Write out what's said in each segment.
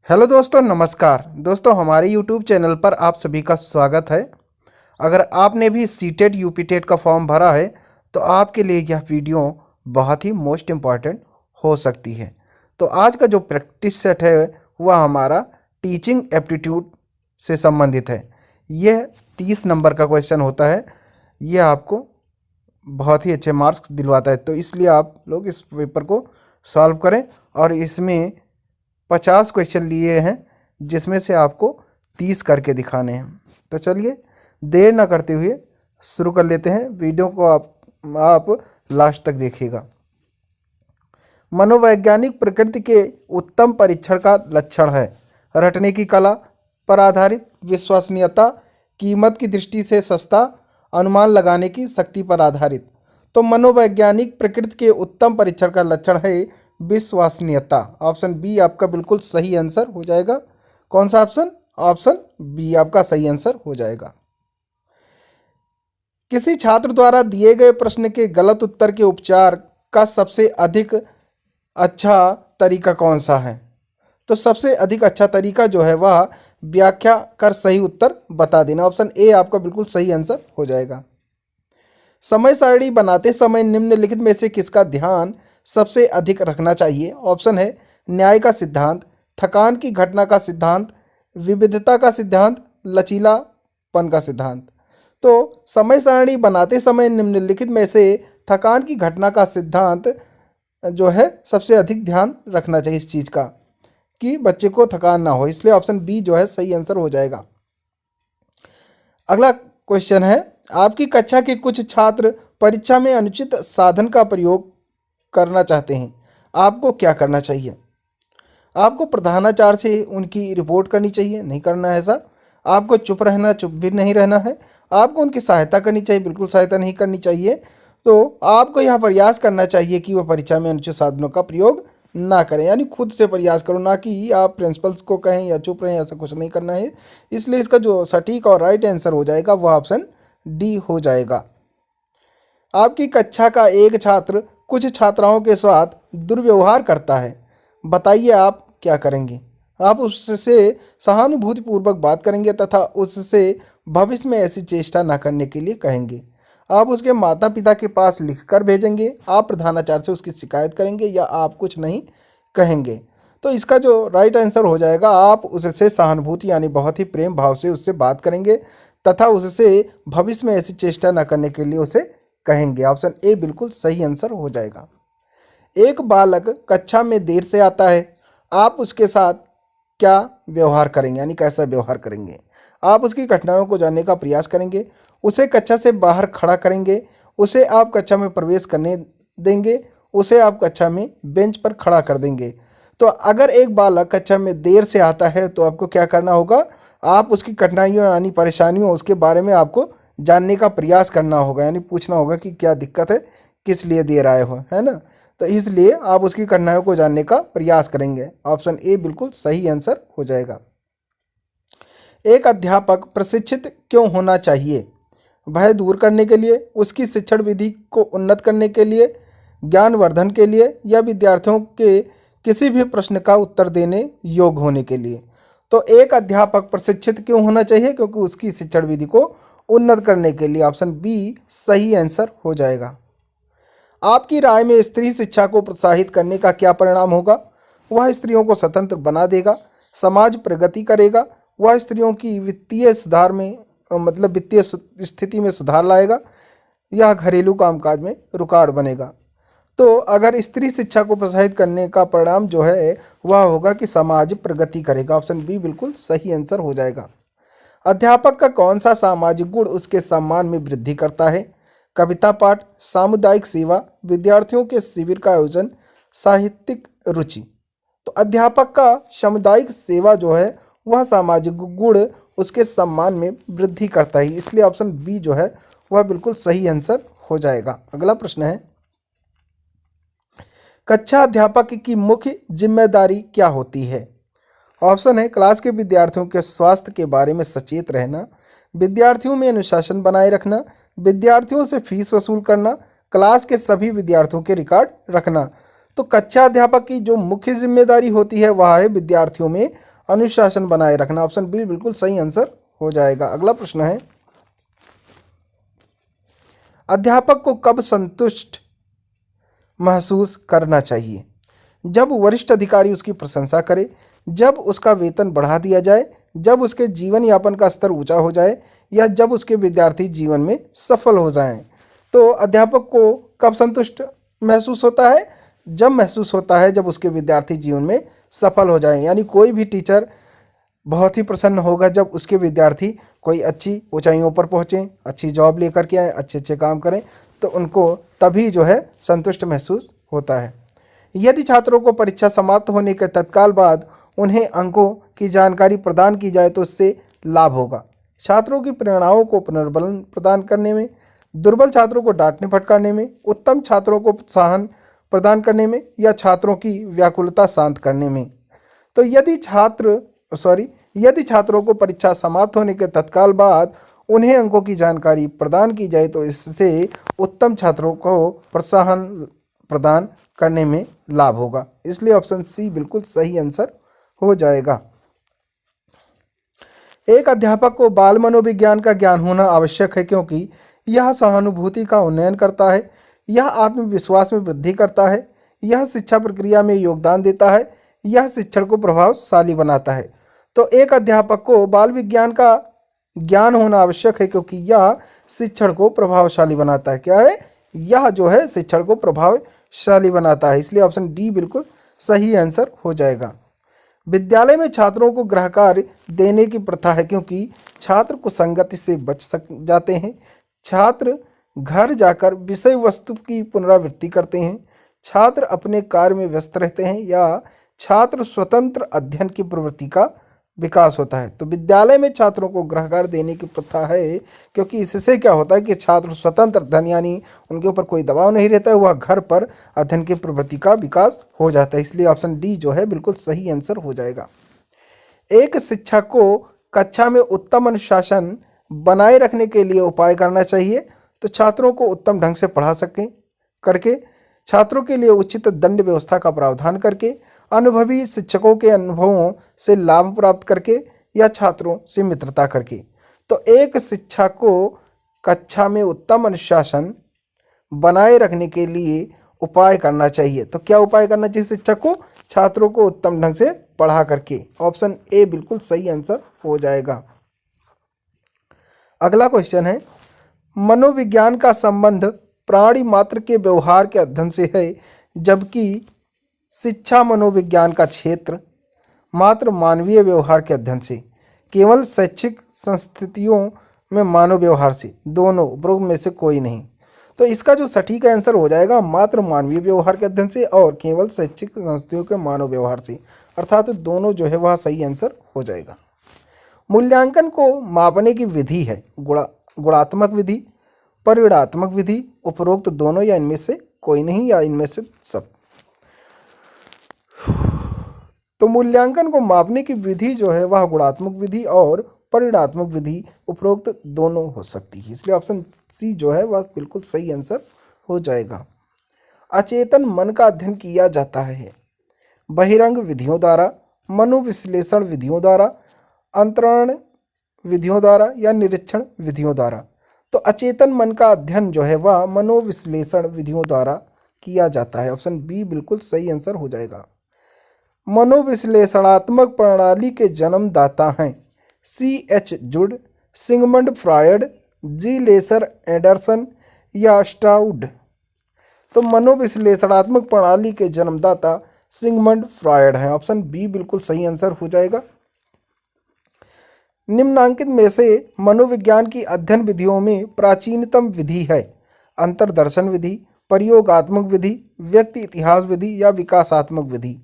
Hello दोस्तों, नमस्कार दोस्तों। हमारे यूट्यूब चैनल पर आप सभी का स्वागत है। अगर आपने भी सीटेट यूपीटेट का फॉर्म भरा है तो आपके लिए यह वीडियो बहुत ही मोस्ट इम्पॉर्टेंट हो सकती है। तो आज का जो प्रैक्टिस सेट है वह हमारा टीचिंग एप्टीट्यूड से संबंधित है। यह 30 नंबर का क्वेश्चन होता है। यह आपको बहुत ही अच्छे मार्क्स दिलवाता है, तो इसलिए आप लोग इस पेपर को सॉल्व करें। और इसमें 50 क्वेश्चन लिए हैं जिसमें से आपको 30 करके दिखाने हैं। तो चलिए देर ना करते हुए शुरू कर लेते हैं। वीडियो को आप लास्ट तक देखिएगा। मनोवैज्ञानिक प्रकृति के उत्तम परीक्षण का लक्षण है रटने की कला पर आधारित, विश्वसनीयता, कीमत की दृष्टि से सस्ता, अनुमान लगाने की शक्ति पर आधारित। तो मनोवैज्ञानिक प्रकृति के उत्तम परीक्षण का लक्षण है विश्वसनीयता। ऑप्शन बी आपका बिल्कुल सही आंसर हो जाएगा। कौन सा ऑप्शन? ऑप्शन बी आपका सही आंसर हो जाएगा। किसी छात्र द्वारा दिए गए प्रश्न के गलत उत्तर के उपचार का सबसे अधिक अच्छा तरीका कौन सा है? तो सबसे अधिक अच्छा तरीका जो है वह व्याख्या कर सही उत्तर बता देना। ऑप्शन ए आपका बिल्कुल सही आंसर हो जाएगा। समय सारणी बनाते समय निम्नलिखित में से किसका ध्यान सबसे अधिक रखना चाहिए? ऑप्शन है न्याय का सिद्धांत, थकान की घटना का सिद्धांत, विविधता का सिद्धांत, लचीलापन का सिद्धांत। तो समय सारणी बनाते समय निम्नलिखित में से थकान की घटना का सिद्धांत जो है सबसे अधिक ध्यान रखना चाहिए इस चीज़ का कि बच्चे को थकान ना हो, इसलिए ऑप्शन बी जो है सही आंसर हो जाएगा। अगला क्वेश्चन है, आपकी कक्षा के कुछ छात्र परीक्षा में अनुचित साधन का प्रयोग करना चाहते हैं, आपको क्या करना चाहिए? आपको प्रधानाचार्य से उनकी रिपोर्ट करनी चाहिए, नहीं करना है ऐसा। आपको चुप रहना, चुप भी नहीं रहना है। आपको उनकी सहायता करनी चाहिए, बिल्कुल सहायता नहीं करनी चाहिए। तो आपको यह प्रयास करना चाहिए कि वह परीक्षा में अनुचित साधनों का प्रयोग ना करें, यानी खुद से प्रयास करो, ना कि आप प्रिंसिपल्स को कहें या चुप रहें, ऐसा कुछ नहीं करना है। इसलिए इसका जो सटीक और राइट आंसर हो जाएगा वह ऑप्शन डी हो जाएगा। आपकी कक्षा का एक छात्र कुछ छात्राओं के साथ दुर्व्यवहार करता है, बताइए आप क्या करेंगे? आप उससे सहानुभूतिपूर्वक बात करेंगे तथा उससे भविष्य में ऐसी चेष्टा न करने के लिए कहेंगे। आप उसके माता पिता के पास लिखकर भेजेंगे, आप प्रधानाचार्य से उसकी शिकायत करेंगे, या आप कुछ नहीं कहेंगे? तो इसका जो राइट आंसर हो जाएगा, आप उससे सहानुभूति यानी बहुत ही प्रेम भाव से उससे बात करेंगे तथा उससे भविष्य में ऐसी चेष्टा न करने के लिए उसे कहेंगे। ऑप्शन ए बिल्कुल सही आंसर हो जाएगा। एक बालक कक्षा में देर से आता है, आप उसके साथ क्या व्यवहार करेंगे, यानी कैसा व्यवहार करेंगे? आप उसकी घटनाओं को जानने का प्रयास करेंगे, उसे कक्षा से बाहर खड़ा करेंगे, उसे आप कक्षा में प्रवेश करने देंगे, उसे आप कक्षा में बेंच पर खड़ा कर देंगे। तो अगर एक बालक कक्षा में देर से आता है तो आपको क्या करना होगा? आप उसकी कठिनाइयों यानी परेशानियों उसके बारे में आपको जानने का प्रयास करना होगा, यानी पूछना होगा कि क्या दिक्कत है, किस लिए देर आए हो, है ना? तो इसलिए आप उसकी कठिनाइयों को जानने का प्रयास करेंगे। ऑप्शन ए बिल्कुल सही आंसर हो जाएगा। एक अध्यापक प्रशिक्षित क्यों होना चाहिए? भय दूर करने के लिए, उसकी शिक्षण विधि को उन्नत करने के लिए, ज्ञानवर्धन के लिए, या विद्यार्थियों के किसी भी प्रश्न का उत्तर देने योग्य होने के लिए? तो एक अध्यापक प्रशिक्षित क्यों होना चाहिए? क्योंकि उसकी शिक्षण विधि को उन्नत करने के लिए। ऑप्शन बी सही आंसर हो जाएगा। आपकी राय में स्त्री शिक्षा को प्रोत्साहित करने का क्या परिणाम होगा? वह स्त्रियों को स्वतंत्र बना देगा, समाज प्रगति करेगा, वह स्त्रियों की वित्तीय सुधार में मतलब वित्तीय स्थिति में सुधार लाएगा, यह घरेलू कामकाज में रुकावट बनेगा। तो अगर स्त्री शिक्षा को प्रोत्साहित करने का परिणाम जो है वह होगा कि समाज प्रगति करेगा। ऑप्शन बी बिल्कुल सही आंसर हो जाएगा। अध्यापक का कौन सा सामाजिक गुण उसके सम्मान में वृद्धि करता है? कविता पाठ, सामुदायिक सेवा, विद्यार्थियों के शिविर का आयोजन, साहित्यिक रुचि। तो अध्यापक का सामुदायिक सेवा जो है वह सामाजिक गुण उसके सम्मान में वृद्धि करता है, इसलिए ऑप्शन बी जो है वह बिल्कुल सही आंसर हो जाएगा। अगला प्रश्न है, कक्षा अध्यापक की मुख्य जिम्मेदारी क्या होती है? ऑप्शन है क्लास के विद्यार्थियों के स्वास्थ्य के बारे में सचेत रहना, विद्यार्थियों में अनुशासन बनाए रखना, विद्यार्थियों से फीस वसूल करना, क्लास के सभी विद्यार्थियों के रिकॉर्ड रखना। तो कक्षा अध्यापक की जो मुख्य जिम्मेदारी होती है वह है विद्यार्थियों में अनुशासन बनाए रखना। ऑप्शन बी बिल्कुल सही आंसर हो जाएगा। अगला प्रश्न है, अध्यापक को कब संतुष्ट महसूस करना चाहिए? जब वरिष्ठ अधिकारी उसकी प्रशंसा करे, जब उसका वेतन बढ़ा दिया जाए, जब उसके जीवन यापन का स्तर ऊंचा हो जाए, या जब उसके विद्यार्थी जीवन में सफल हो जाएं। तो अध्यापक को कब संतुष्ट महसूस होता है? जब महसूस होता है जब उसके विद्यार्थी जीवन में सफल हो जाएं। यानी कोई भी टीचर बहुत ही प्रसन्न होगा जब उसके विद्यार्थी कोई अच्छी ऊंचाइयों पर पहुँचें, अच्छी जॉब लेकर के आए, अच्छे अच्छे काम करें, तो उनको तभी जो है संतुष्ट महसूस होता है। यदि छात्रों को परीक्षा समाप्त होने के तत्काल बाद उन्हें अंकों की जानकारी प्रदान की जाए तो इससे लाभ होगा। छात्रों की प्रेरणाओं को पुनर्बलन प्रदान करने में, दुर्बल छात्रों को डांटने फटकारने में, उत्तम छात्रों को प्रोत्साहन प्रदान करने में, या छात्रों की व्याकुलता शांत करने में। तो यदि छात्रों को परीक्षा समाप्त होने के तत्काल बाद उन्हें अंकों की जानकारी प्रदान की जाए तो इससे उत्तम छात्रों को प्रोत्साहन प्रदान करने में लाभ होगा। इसलिए ऑप्शन सी बिल्कुल सही आंसर हो जाएगा। एक अध्यापक को बाल मनोविज्ञान का ज्ञान होना आवश्यक है क्योंकि यह सहानुभूति का उन्नयन करता है, यह आत्मविश्वास में वृद्धि करता है, यह शिक्षा प्रक्रिया में योगदान देता है, यह शिक्षण को प्रभावशाली बनाता है। तो एक अध्यापक को बाल विज्ञान का ज्ञान होना आवश्यक है क्योंकि यह शिक्षण को प्रभावशाली बनाता है। क्या है? यह जो है शिक्षण को प्रभावशाली बनाता है। इसलिए ऑप्शन डी बिल्कुल सही आंसर हो जाएगा। विद्यालय में छात्रों को गृह कार्य देने की प्रथा है क्योंकि छात्र कुसंगति से बच जाते हैं, छात्र घर जाकर विषय वस्तु की पुनरावृत्ति करते हैं, छात्र अपने कार्य में व्यस्त रहते हैं, या छात्र स्वतंत्र अध्ययन की प्रवृत्ति का विकास होता है। तो विद्यालय में छात्रों को गृह कार्य देने की प्रथा है क्योंकि इससे क्या होता है कि छात्र स्वतंत्र अध्ययन, यानी उनके ऊपर कोई दबाव नहीं रहता है, वह घर पर अध्ययन की प्रवृत्ति का विकास हो जाता है। इसलिए ऑप्शन डी जो है बिल्कुल सही आंसर हो जाएगा। एक शिक्षक को कक्षा में उत्तम अनुशासन बनाए रखने के लिए उपाय करना चाहिए। तो छात्रों को उत्तम ढंग से पढ़ा सकें करके, छात्रों के लिए उचित दंड व्यवस्था का प्रावधान करके, अनुभवी शिक्षकों के अनुभवों से लाभ प्राप्त करके, या छात्रों से मित्रता करके। तो एक शिक्षक को कक्षा में उत्तम अनुशासन बनाए रखने के लिए उपाय करना चाहिए। तो क्या उपाय करना चाहिए शिक्षक को? छात्रों को उत्तम ढंग से पढ़ा करके। ऑप्शन ए बिल्कुल सही आंसर हो जाएगा। अगला क्वेश्चन है, मनोविज्ञान का संबंध प्राणी मात्र के व्यवहार के अध्ययन से है, जबकि शिक्षा मनोविज्ञान का क्षेत्र मात्र मानवीय व्यवहार के अध्ययन से, केवल शैक्षिक संस्थितियों में मानव व्यवहार से। दोनों उपरोक्त में से कोई नहीं। तो इसका जो सटीक आंसर हो जाएगा मात्र मानवीय व्यवहार के अध्ययन से और केवल शैक्षिक संस्थितियों के मानव व्यवहार से, अर्थात दोनों जो है वह सही आंसर हो जाएगा। मूल्यांकन को मापने की विधि है गुणात्मक विधि, परिमाणात्मक विधि, उपरोक्त दोनों, या इनमें से कोई नहीं, या इनमें से सब। तो मूल्यांकन को मापने की विधि जो है वह गुणात्मक विधि और परिमाणात्मक विधि, उपरोक्त दोनों हो सकती है। इसलिए ऑप्शन सी जो है वह बिल्कुल सही आंसर हो जाएगा। अचेतन मन का अध्ययन किया जाता है बहिरंग विधियों द्वारा, मनोविश्लेषण विधियों द्वारा, अंतरण विधियों द्वारा, या निरीक्षण विधियों द्वारा। तो अचेतन मन का अध्ययन जो है वह मनोविश्लेषण विधियों द्वारा किया जाता है। ऑप्शन बी बिल्कुल सही आंसर हो जाएगा। मनोविश्लेषणात्मक प्रणाली के जन्मदाता हैं C.H. जुड, सिगमंड फ्रायड, जी लेसर एंडरसन, या स्ट्राउड। तो मनोविश्लेषणात्मक प्रणाली के जन्मदाता सिगमंड फ्रायड हैं। ऑप्शन बी बिल्कुल सही आंसर हो जाएगा। निम्नांकित में से मनोविज्ञान की अध्ययन विधियों में प्राचीनतम विधि है अंतर्दर्शन विधि, प्रयोगात्मक विधि, व्यक्ति इतिहास विधि, या विकासात्मक विधि।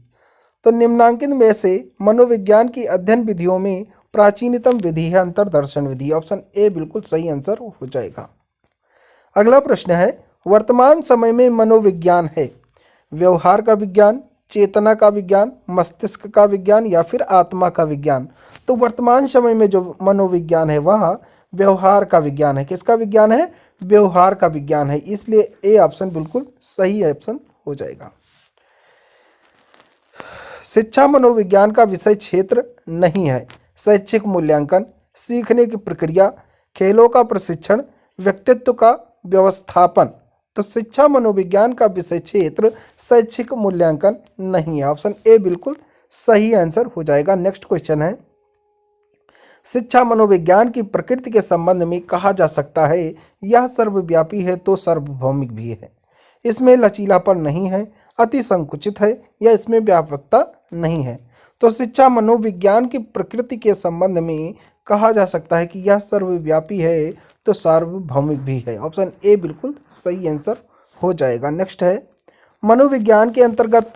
तो निम्नांकित में से मनोविज्ञान की अध्ययन विधियों में प्राचीनतम विधि है अंतर्दर्शन विधि। ऑप्शन ए बिल्कुल सही आंसर हो जाएगा। अगला प्रश्न है, वर्तमान समय में मनोविज्ञान है व्यवहार का विज्ञान, चेतना का विज्ञान, मस्तिष्क का विज्ञान, या फिर आत्मा का विज्ञान। तो वर्तमान समय में जो मनोविज्ञान है वह व्यवहार का विज्ञान है। किसका विज्ञान है? व्यवहार का विज्ञान है। इसलिए ए ऑप्शन बिल्कुल सही ऑप्शन हो जाएगा। शिक्षा मनोविज्ञान का विषय क्षेत्र नहीं है। शैक्षिक मूल्यांकन, सीखने की प्रक्रिया, खेलों का प्रशिक्षण, व्यक्तित्व का व्यवस्थापन। तो शिक्षा मनोविज्ञान का विषय क्षेत्र शैक्षिक मूल्यांकन नहीं है। ऑप्शन ए बिल्कुल सही आंसर हो जाएगा। नेक्स्ट क्वेश्चन है, शिक्षा मनोविज्ञान की प्रकृति के संबंध में कहा जा सकता है यह सर्वव्यापी है तो सार्वभौमिक भी है। इसमें लचीलापन नहीं है, अति संकुचित है, या इसमें व्यापकता नहीं है। तो शिक्षा मनोविज्ञान की प्रकृति के संबंध में कहा जा सकता है कि यह सर्वव्यापी है तो सार्वभौमिक भी है। ऑप्शन ए बिल्कुल सही आंसर हो जाएगा। नेक्स्ट है, मनोविज्ञान के अंतर्गत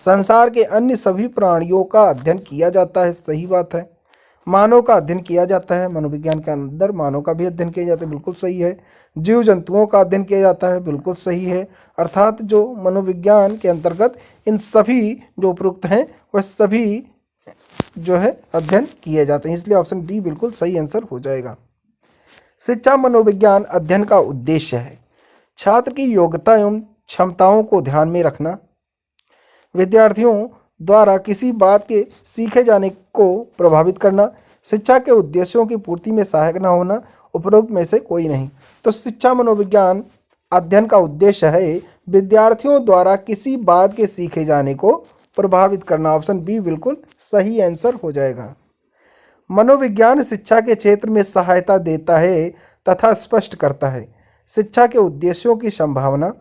संसार के अन्य सभी प्राणियों का अध्ययन किया जाता है। सही बात है। मानव का अध्ययन किया जाता है, मनोविज्ञान के अंदर मानव का भी अध्ययन किया जाता है, बिल्कुल सही है। जीव जंतुओं का अध्ययन किया जाता है, बिल्कुल सही है। अर्थात जो मनोविज्ञान के अंतर्गत इन सभी जो उपरोक्त हैं वह सभी जो है अध्ययन किए जाते हैं, इसलिए ऑप्शन डी बिल्कुल सही आंसर हो जाएगा। शिक्षा मनोविज्ञान अध्ययन का उद्देश्य है छात्र की योग्यता एवं क्षमताओं को ध्यान में रखना, विद्यार्थियों द्वारा किसी बात के सीखे जाने को प्रभावित करना, शिक्षा के उद्देश्यों की पूर्ति में सहायक न होना, उपरोक्त में से कोई नहीं। तो शिक्षा मनोविज्ञान अध्ययन का उद्देश्य है विद्यार्थियों द्वारा किसी बात के सीखे जाने को प्रभावित करना। ऑप्शन बी बिल्कुल सही आंसर हो जाएगा। मनोविज्ञान शिक्षा के क्षेत्र में सहायता देता है तथा स्पष्ट करता है शिक्षा के उद्देश्यों की संभावना,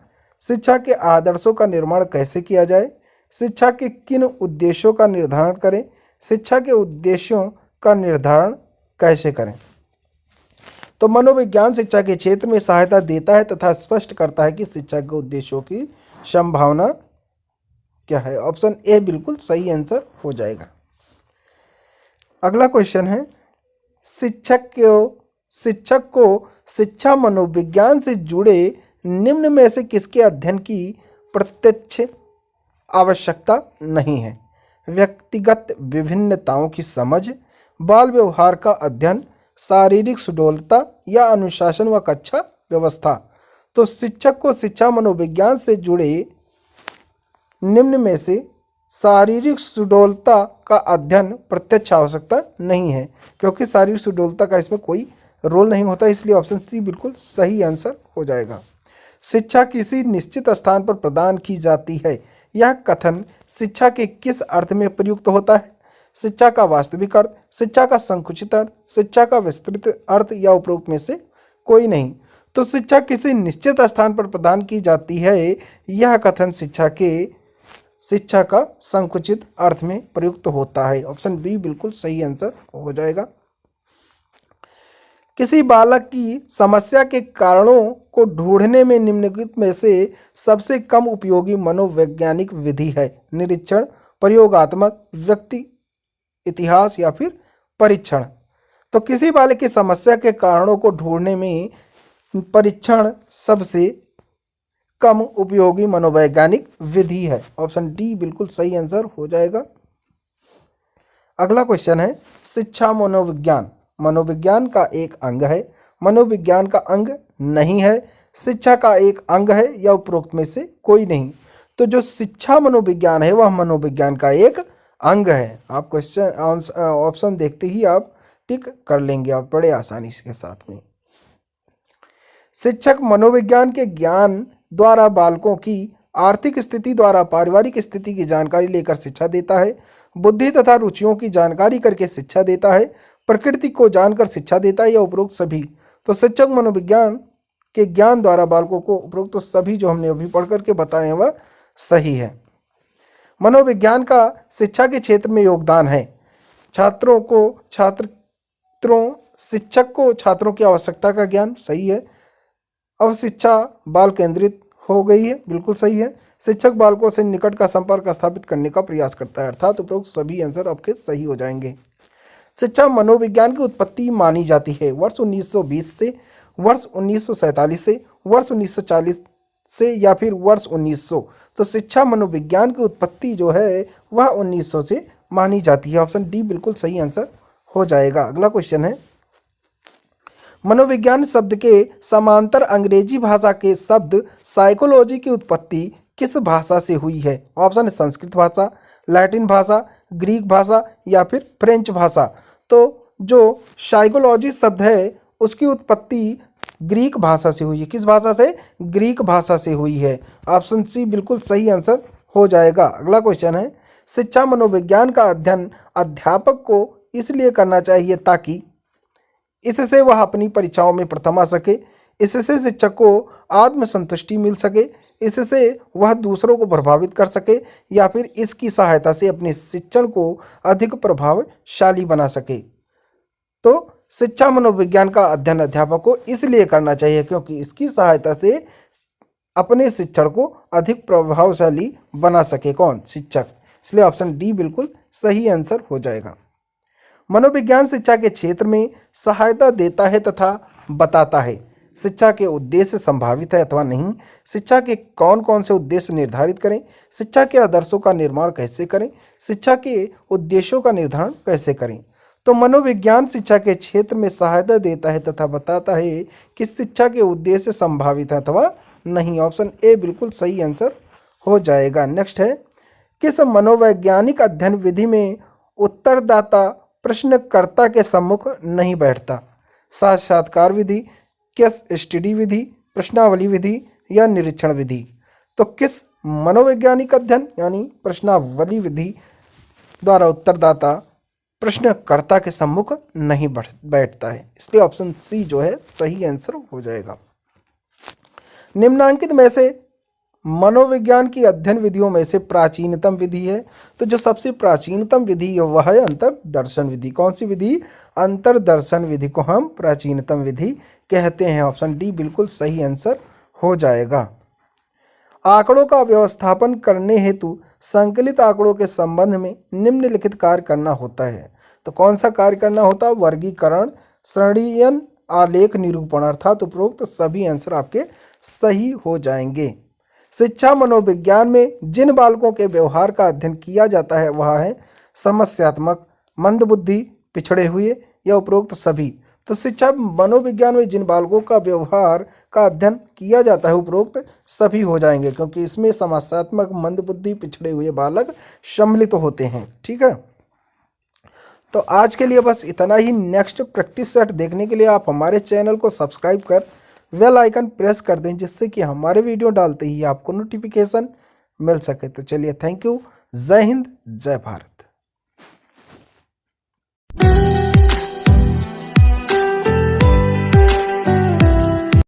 शिक्षा के आदर्शों का निर्माण कैसे किया जाए, शिक्षा के किन उद्देश्यों का निर्धारण करें, शिक्षा के उद्देश्यों का निर्धारण कैसे करें। तो मनोविज्ञान शिक्षा के क्षेत्र में सहायता देता है तथा स्पष्ट करता है कि शिक्षा के उद्देश्यों की संभावना क्या है। ऑप्शन ए बिल्कुल सही आंसर हो जाएगा। अगला क्वेश्चन है, शिक्षक को शिक्षा मनोविज्ञान से जुड़े निम्न में से किसके अध्ययन की प्रत्यक्ष आवश्यकता नहीं है। व्यक्तिगत विभिन्नताओं की समझ, बाल व्यवहार का अध्ययन, शारीरिक सुडौलता, या अनुशासन व कक्षा व्यवस्था। तो शिक्षक को शिक्षा मनोविज्ञान से जुड़े निम्न में से शारीरिक सुडौलता का अध्ययन प्रत्यक्ष आवश्यकता नहीं है, क्योंकि शारीरिक सुडौलता का इसमें कोई रोल नहीं होता, इसलिए ऑप्शन सी बिल्कुल सही आंसर हो जाएगा। शिक्षा किसी निश्चित स्थान पर प्रदान की जाती है, यह कथन शिक्षा के किस अर्थ में प्रयुक्त होता है। शिक्षा का वास्तविक अर्थ, शिक्षा का संकुचित अर्थ, शिक्षा का विस्तृत अर्थ, या उपरोक्त में से कोई नहीं। तो शिक्षा किसी निश्चित स्थान पर प्रदान की जाती है, यह कथन शिक्षा का संकुचित अर्थ में प्रयुक्त होता है। ऑप्शन बी बिल्कुल सही आंसर हो जाएगा। किसी बालक की समस्या के कारणों को ढूंढने में निम्नलिखित में से सबसे कम उपयोगी मनोवैज्ञानिक विधि है। निरीक्षण, प्रयोगात्मक, व्यक्ति इतिहास, या फिर परीक्षण। तो किसी बालक की समस्या के कारणों को ढूंढने में परीक्षण सबसे कम उपयोगी मनोवैज्ञानिक विधि है। ऑप्शन डी बिल्कुल सही आंसर हो जाएगा। अगला क्वेश्चन है, शिक्षा मनोविज्ञान मनोविज्ञान का एक अंग है, मनोविज्ञान का अंग नहीं है, शिक्षा का एक अंग है, या उपरोक्त में से कोई नहीं। तो जो शिक्षा मनोविज्ञान है वह मनोविज्ञान का एक अंग है। आप क्वेश्चन ऑप्शन देखते ही आप टिक कर लेंगे, आप बड़े आसानी के साथ में। शिक्षक मनोविज्ञान के ज्ञान द्वारा बालकों की आर्थिक स्थिति द्वारा पारिवारिक स्थिति की जानकारी लेकर शिक्षा देता है, बुद्धि तथा रुचियों की जानकारी करके शिक्षा देता है, प्रकृति को जानकर शिक्षा देता है, या उपरोक्त सभी। तो शिक्षक मनोविज्ञान के ज्ञान द्वारा बालकों को उपरोक्त सभी जो हमने अभी पढ़ करके बताए हैं वह सही है। मनोविज्ञान का शिक्षा के क्षेत्र में योगदान है। शिक्षक को छात्रों की आवश्यकता का ज्ञान, सही है। अब शिक्षा बाल केंद्रित हो गई है, बिल्कुल सही है। शिक्षक बालकों से निकट का संपर्क स्थापित करने का प्रयास करता है, अर्थात उपरोक्त सभी आंसर आपके सही हो जाएंगे। शिक्षा मनोविज्ञान की उत्पत्ति मानी जाती है वर्ष 1920 से, वर्ष 1947 से, वर्ष 1940 से, या फिर वर्ष 1900। तो शिक्षा मनोविज्ञान की उत्पत्ति जो है वह 1900 से मानी जाती है। ऑप्शन डी बिल्कुल सही आंसर हो जाएगा। अगला क्वेश्चन है, मनोविज्ञान शब्द के समांतर अंग्रेजी भाषा के शब्द साइकोलॉजी की उत्पत्ति किस भाषा से हुई है। ऑप्शन है संस्कृत भाषा, लैटिन भाषा, ग्रीक भाषा या फिर फ्रेंच भाषा। तो जो साइकोलॉजी शब्द है उसकी उत्पत्ति ग्रीक भाषा से हुई है। किस भाषा से? ग्रीक भाषा से हुई है। ऑप्शन सी बिल्कुल सही आंसर हो जाएगा। अगला क्वेश्चन है, शिक्षा मनोविज्ञान का अध्ययन अध्यापक को इसलिए करना चाहिए ताकि इससे वह अपनी परीक्षाओं में प्रथम आ सके, इससे शिक्षक को आत्मसंतुष्टि मिल सके, इससे वह दूसरों को प्रभावित कर सके या फिर इसकी सहायता से अपने शिक्षण को अधिक प्रभावशाली बना सके। तो शिक्षा मनोविज्ञान का अध्ययन अध्यापक को इसलिए करना चाहिए क्योंकि इसकी सहायता से अपने शिक्षण को अधिक प्रभावशाली बना सके। कौन? शिक्षक। इसलिए ऑप्शन डी बिल्कुल सही आंसर हो जाएगा। मनोविज्ञान शिक्षा के क्षेत्र में सहायता देता है तथा बताता है शिक्षा के उद्देश्य संभावित है अथवा नहीं, शिक्षा के कौन कौन से उद्देश्य निर्धारित करें, शिक्षा के आदर्शों का निर्माण कैसे करें, शिक्षा के उद्देश्यों का निर्धारण कैसे करें। तो मनोविज्ञान शिक्षा के क्षेत्र में सहायता देता है तथा बताता है कि शिक्षा के उद्देश्य संभावित है अथवा नहीं। ऑप्शन ए बिल्कुल सही आंसर हो जाएगा। नेक्स्ट है, किस मनोवैज्ञानिक अध्ययन विधि में उत्तरदाता प्रश्नकर्ता के सम्मुख नहीं बैठता? साक्षात्कार विधि, केस स्टडी विधि, प्रश्नावली विधि या निरीक्षण विधि। तो किस मनोवैज्ञानिक अध्ययन यानी प्रश्नावली विधि द्वारा उत्तरदाता प्रश्नकर्ता के सम्मुख नहीं बैठता है? इसलिए ऑप्शन सी जो है सही आंसर हो जाएगा। निम्नांकित में से मनोविज्ञान की अध्ययन विधियों में से प्राचीनतम विधि है। तो जो सबसे प्राचीनतम विधि है वह है अंतर्दर्शन विधि। कौन सी विधि? अंतर्दर्शन विधि को हम प्राचीनतम विधि कहते हैं। ऑप्शन डी बिल्कुल सही आंसर हो जाएगा। आंकड़ों का व्यवस्थापन करने हेतु संकलित आंकड़ों के संबंध में निम्नलिखित कार्य करना होता है। तो कौन सा कार्य करना होता है? वर्गीकरण, श्रेणीयन, आलेख, निरूपण। अर्थात उपरोक्त सभी आंसर आपके सही हो जाएंगे। शिक्षा मनोविज्ञान में जिन बालकों के व्यवहार का अध्ययन किया जाता है वह है समस्यात्मक, मंदबुद्धि, पिछड़े हुए या उपरोक्त सभी। तो शिक्षा मनोविज्ञान में जिन बालकों का व्यवहार का अध्ययन किया जाता है उपरोक्त सभी हो जाएंगे क्योंकि इसमें समस्यात्मक, मंदबुद्धि, पिछड़े हुए बालक सम्मिलित होते हैं। ठीक है, तो आज के लिए बस इतना ही। नेक्स्ट प्रैक्टिस सेट देखने के लिए आप हमारे चैनल को सब्सक्राइब कर बेल आइकन प्रेस कर दें जिससे कि हमारे वीडियो डालते ही आपको नोटिफिकेशन मिल सके। तो चलिए, थैंक यू। जय हिंद, जय भारत।